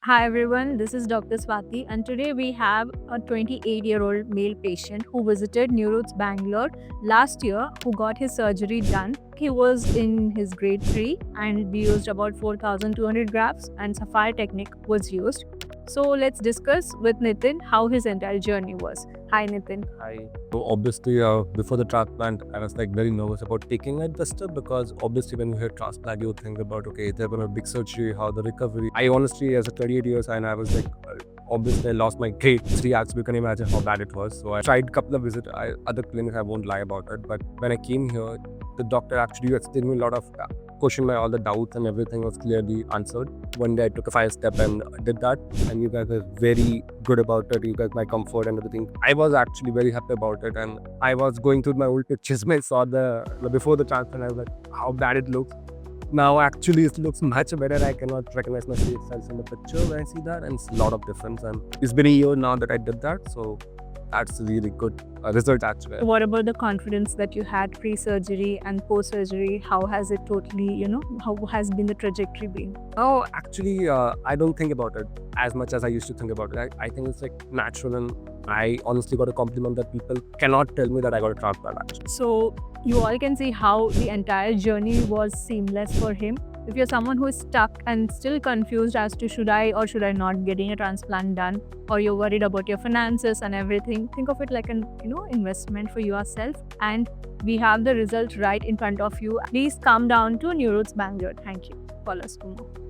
Hi everyone, this is Dr. Swati, and today we have a 28-year-old male patient who visited Neuroots Bangalore last year who got his surgery done. He was in his grade 3 and we used about 4,200 grafts and Sapphire technique was used. So let's discuss with Nitin how his entire journey was. Hi Nitin. Hi. So obviously, before the transplant, I was like very nervous about taking it this step because obviously when you hear transplant, you think about okay, they're gonna big surgery, how the recovery. I honestly, as a 28 years, and I was like, obviously I lost my grade 3 acts. You can imagine how bad it was. So I tried a couple of visits, other clinics. I won't lie about it. But when I came here, the doctor actually explained me a lot of questioned my all the doubts and everything was clearly answered. One day I took a 5 step and did that, and you guys were very good about it. You guys, my comfort and everything. I was actually very happy about it, and I was going through my old pictures when I saw the before the transplant. I was like, how bad it looks. Now actually it looks much better. I cannot recognize my face cells in the picture when I see that, and it's a lot of difference. And it's been a year now that I did that, so that's a really good result actually. What about the confidence that you had pre-surgery and post-surgery? How has it totally, how has been the trajectory been? Oh, actually, I don't think about it as much as I used to think about it. I think it's like natural, and I honestly got a compliment that people cannot tell me that I got a transplant actually. So you all can see how the entire journey was seamless for him. If you're someone who is stuck and still confused as to should I or should I not getting a transplant done, or you're worried about your finances and everything, think of it like an investment for yourself, and we have the result right in front of you. Please come down to Neuroots Bangalore. Thank you. Follow us for more.